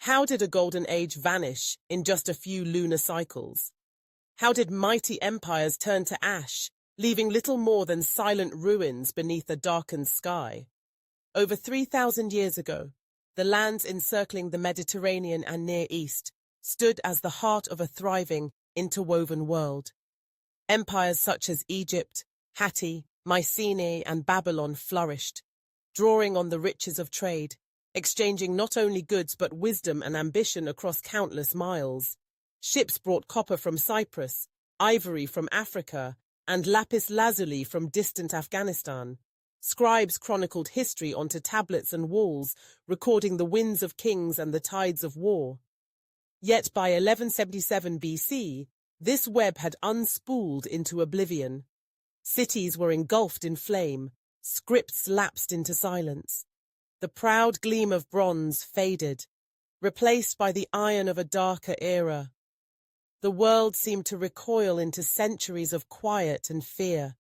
How did a golden age vanish in just a few lunar cycles? How did mighty empires turn to ash, leaving little more than silent ruins beneath a darkened sky? Over 3,000 years ago, the lands encircling the Mediterranean and Near East stood as the heart of a thriving, interwoven world. Empires such as Egypt, Hatti, Mycenae, and Babylon flourished, drawing on the riches of trade, exchanging not only goods but wisdom and ambition across countless miles. Ships brought copper from Cyprus, ivory from Africa, and lapis lazuli from distant Afghanistan. Scribes chronicled history onto tablets and walls, recording the winds of kings and the tides of war. Yet by 1177 BC, this web had unspooled into oblivion. Cities were engulfed in flame, scripts lapsed into silence. The proud gleam of bronze faded, replaced by the iron of a darker era. The world seemed to recoil into centuries of quiet and fear.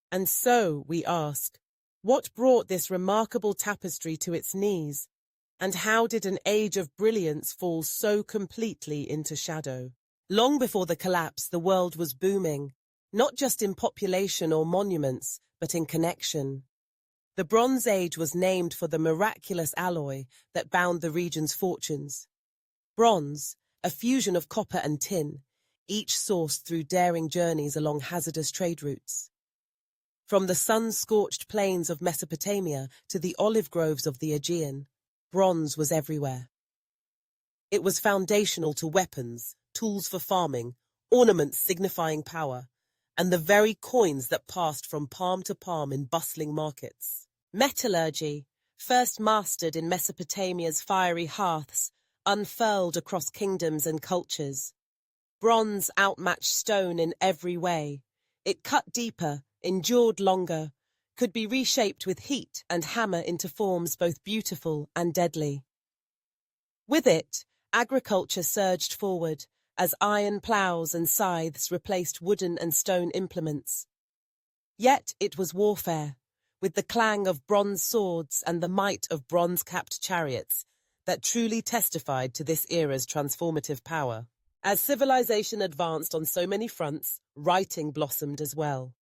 And so, we ask, what brought this remarkable tapestry to its knees? And how did an age of brilliance fall so completely into shadow? Long before the collapse, the world was booming, not just in population or monuments, but in connection. The Bronze Age was named for the miraculous alloy that bound the region's fortunes. Bronze, a fusion of copper and tin, each sourced through daring journeys along hazardous trade routes. From the sun-scorched plains of Mesopotamia to the olive groves of the Aegean, bronze was everywhere. It was foundational to weapons, tools for farming, ornaments signifying power, and the very coins that passed from palm to palm in bustling markets. Metallurgy, first mastered in Mesopotamia's fiery hearths, unfurled across kingdoms and cultures. Bronze outmatched stone in every way. It cut deeper, endured longer, could be reshaped with heat and hammer into forms both beautiful and deadly. With it, agriculture surged forward, as iron ploughs and scythes replaced wooden and stone implements. Yet it was warfare, with the clang of bronze swords and the might of bronze-capped chariots, that truly testified to this era's transformative power. As civilization advanced on so many fronts, writing blossomed as well.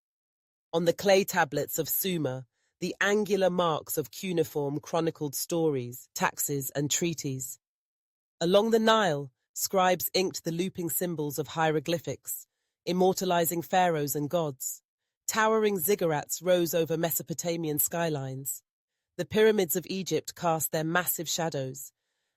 On the clay tablets of Sumer, the angular marks of cuneiform chronicled stories, taxes, and treaties. Along the Nile, scribes inked the looping symbols of hieroglyphics, immortalizing pharaohs and gods. Towering ziggurats rose over Mesopotamian skylines. The pyramids of Egypt cast their massive shadows,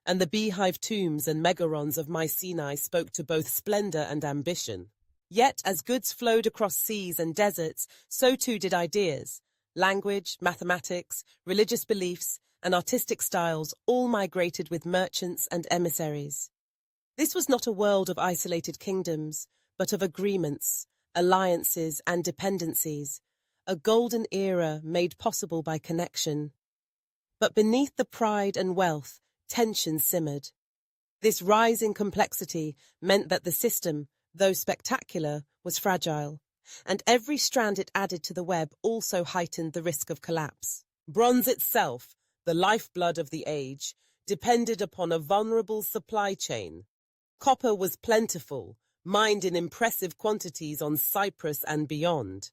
and the beehive tombs and megarons of Mycenae spoke to both splendor and ambition. Yet, as goods flowed across seas and deserts, so too did ideas. Language, mathematics, religious beliefs, and artistic styles all migrated with merchants and emissaries. This was not a world of isolated kingdoms, but of agreements, alliances, and dependencies, a golden era made possible by connection. But beneath the pride and wealth, tension simmered. This rising complexity meant that the system, though spectacular, was fragile, and every strand it added to the web also heightened the risk of collapse. Bronze itself, the lifeblood of the age, depended upon a vulnerable supply chain. Copper was plentiful, mined in impressive quantities on Cyprus and beyond.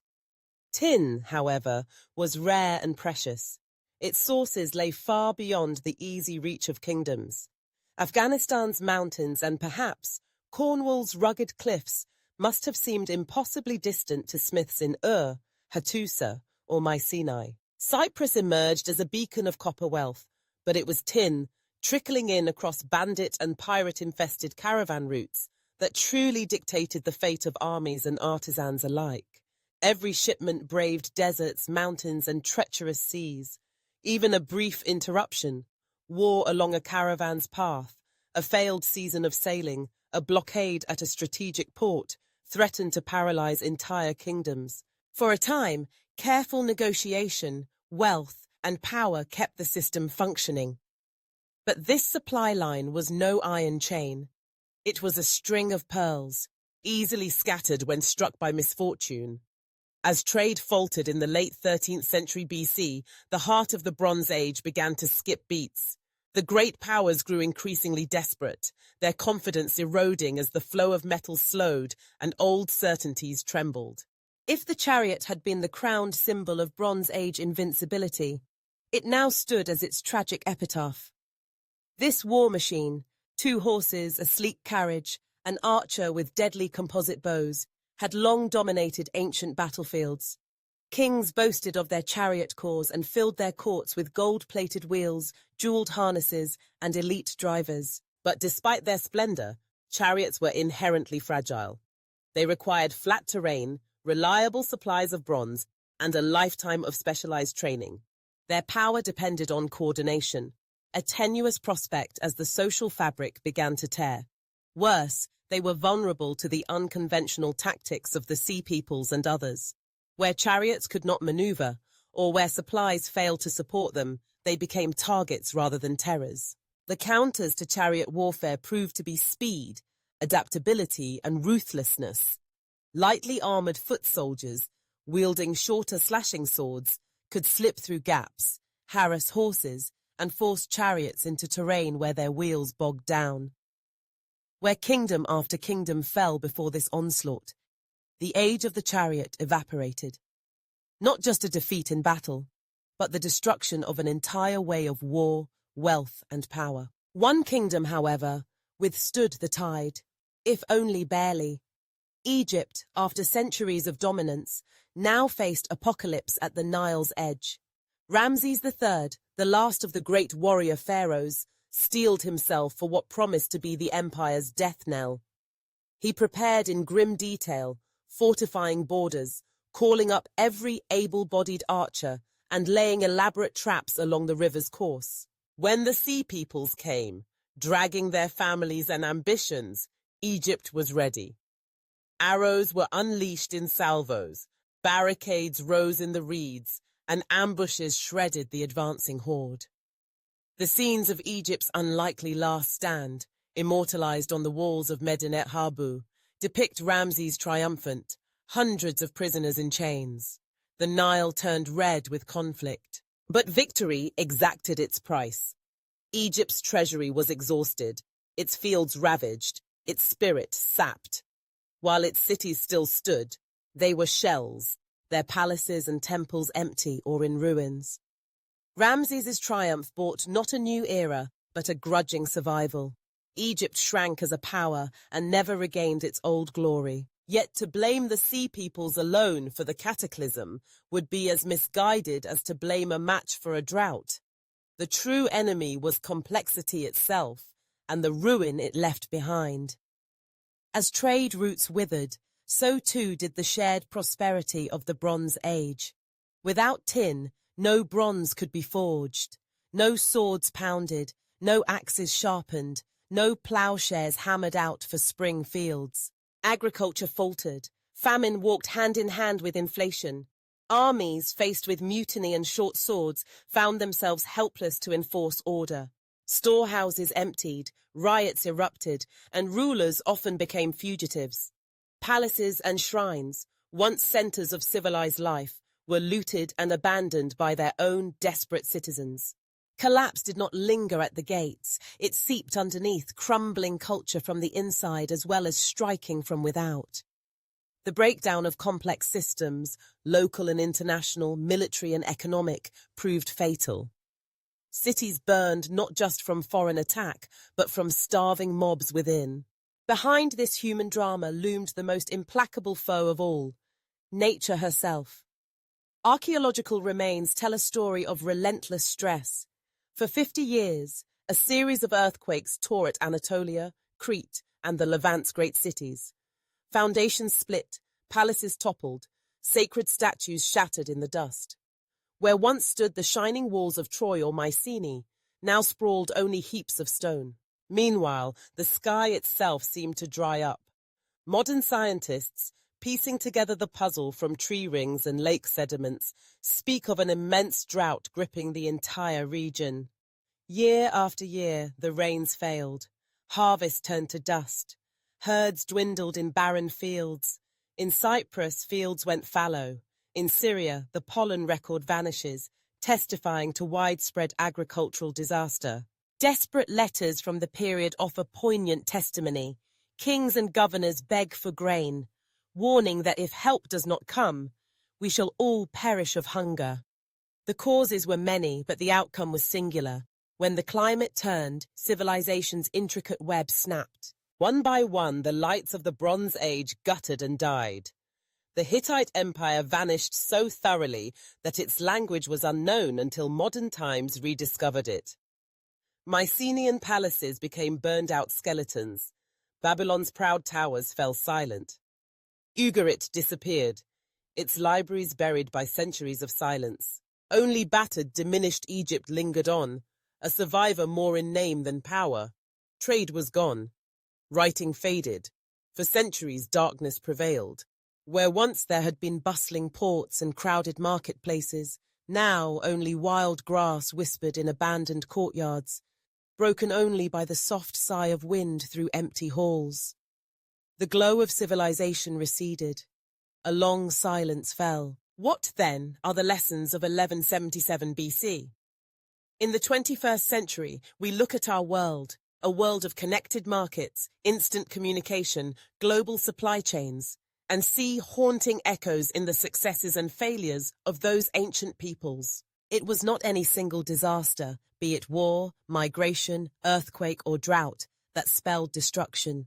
Tin, however, was rare and precious. Its sources lay far beyond the easy reach of kingdoms. Afghanistan's mountains and perhaps Cornwall's rugged cliffs must have seemed impossibly distant to smiths in Hattusa, or Mycenae. Cyprus emerged as a beacon of copper wealth, but it was tin, trickling in across bandit and pirate-infested caravan routes, that truly dictated the fate of armies and artisans alike. Every shipment braved deserts, mountains, and treacherous seas. Even a brief interruption, war along a caravan's path, a failed season of sailing, a blockade at a strategic port, threatened to paralyze entire kingdoms. For a time, careful negotiation, wealth, and power kept the system functioning. But this supply line was no iron chain. It was a string of pearls, easily scattered when struck by misfortune. As trade faltered in the late 13th century BC, the heart of the Bronze Age began to skip beats. The great powers grew increasingly desperate, their confidence eroding as the flow of metal slowed and old certainties trembled. If the chariot had been the crowned symbol of Bronze Age invincibility, it now stood as its tragic epitaph. This war machine, 2 horses, a sleek carriage, an archer with deadly composite bows, had long dominated ancient battlefields. Kings boasted of their chariot corps and filled their courts with gold-plated wheels, jeweled harnesses, and elite drivers. But despite their splendor, chariots were inherently fragile. They required flat terrain, reliable supplies of bronze, and a lifetime of specialized training. Their power depended on coordination, a tenuous prospect as the social fabric began to tear. Worse, they were vulnerable to the unconventional tactics of the sea peoples and others. Where chariots could not maneuver, or where supplies failed to support them, they became targets rather than terrors. The counters to chariot warfare proved to be speed, adaptability, and ruthlessness. Lightly armored foot soldiers, wielding shorter slashing swords, could slip through gaps, harass horses, and force chariots into terrain where their wheels bogged down. Where kingdom after kingdom fell before this onslaught, the age of the chariot evaporated. Not just a defeat in battle, but the destruction of an entire way of war, wealth, and power. One kingdom, however, withstood the tide, if only barely. Egypt, after centuries of dominance, now faced apocalypse at the Nile's edge. Ramses III, the last of the great warrior pharaohs, steeled himself for what promised to be the empire's death knell. He prepared in grim detail, fortifying borders, calling up every able-bodied archer, and laying elaborate traps along the river's course. When the sea peoples came, dragging their families and ambitions, Egypt was ready. Arrows were unleashed in salvos, barricades rose in the reeds, and ambushes shredded the advancing horde. The scenes of Egypt's unlikely last stand, immortalized on the walls of Medinet Habu, depict Ramses triumphant, hundreds of prisoners in chains. The Nile turned red with conflict. But victory exacted its price. Egypt's treasury was exhausted, its fields ravaged, its spirit sapped. While its cities still stood, they were shells, their palaces and temples empty or in ruins. Ramses's triumph brought not a new era, but a grudging survival. Egypt shrank as a power and never regained its old glory. Yet to blame the sea peoples alone for the cataclysm would be as misguided as to blame a match for a drought. The true enemy was complexity itself and the ruin it left behind. As trade routes withered, so too did the shared prosperity of the Bronze Age. Without tin, no bronze could be forged, no swords pounded, no axes sharpened, no plowshares hammered out for spring fields. Agriculture faltered. Famine walked hand in hand with inflation. Armies, faced with mutiny and short swords, found themselves helpless to enforce order. Storehouses emptied, riots erupted, and rulers often became fugitives. Palaces and shrines, once centers of civilized life, were looted and abandoned by their own desperate citizens. Collapse did not linger at the gates. It seeped underneath, crumbling culture from the inside as well as striking from without. The breakdown of complex systems, local and international, military and economic, proved fatal. Cities burned not just from foreign attack, but from starving mobs within. Behind this human drama loomed the most implacable foe of all, nature herself. Archaeological remains tell a story of relentless stress. For 50 years, a series of earthquakes tore at Anatolia, Crete, and the Levant's great cities. Foundations split, palaces toppled, sacred statues shattered in the dust. Where once stood the shining walls of Troy or Mycenae, now sprawled only heaps of stone. Meanwhile, the sky itself seemed to dry up. Modern scientists, piecing together the puzzle from tree rings and lake sediments, speak of an immense drought gripping the entire region. Year after year, the rains failed. Harvest turned to dust. Herds dwindled in barren fields. In Cyprus, fields went fallow. In Syria, the pollen record vanishes, testifying to widespread agricultural disaster. Desperate letters from the period offer poignant testimony. Kings and governors beg for grain, warning that if help does not come, we shall all perish of hunger. The causes were many, but the outcome was singular. When the climate turned, civilization's intricate web snapped. One by one, the lights of the Bronze Age guttered and died. The Hittite Empire vanished so thoroughly that its language was unknown until modern times rediscovered it. Mycenaean palaces became burned-out skeletons. Babylon's proud towers fell silent. Ugarit disappeared, its libraries buried by centuries of silence. Only battered, diminished Egypt lingered on, a survivor more in name than power. Trade was gone. Writing faded. For centuries, darkness prevailed. Where once there had been bustling ports and crowded marketplaces, now only wild grass whispered in abandoned courtyards, broken only by the soft sigh of wind through empty halls. The glow of civilization receded. A long silence fell. What, then, are the lessons of 1177 BC? In the 21st century, we look at our world, a world of connected markets, instant communication, global supply chains, and see haunting echoes in the successes and failures of those ancient peoples. It was not any single disaster, be it war, migration, earthquake, or drought, that spelled destruction.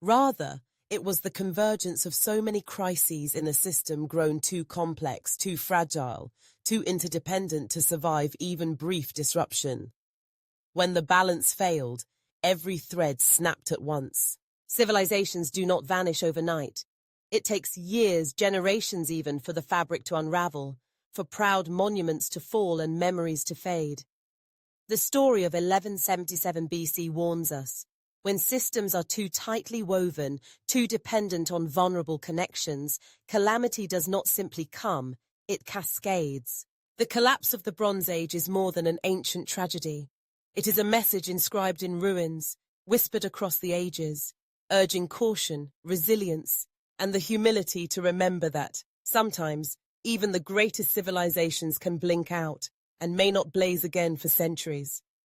Rather, it was the convergence of so many crises in a system grown too complex, too fragile, too interdependent to survive even brief disruption. When the balance failed, every thread snapped at once. Civilizations do not vanish overnight. It takes years, generations even, for the fabric to unravel, for proud monuments to fall and memories to fade. The story of 1177 BC warns us. When systems are too tightly woven, too dependent on vulnerable connections, calamity does not simply come, it cascades. The collapse of the Bronze Age is more than an ancient tragedy. It is a message inscribed in ruins, whispered across the ages, urging caution, resilience, and the humility to remember that, sometimes, even the greatest civilizations can blink out and may not blaze again for centuries.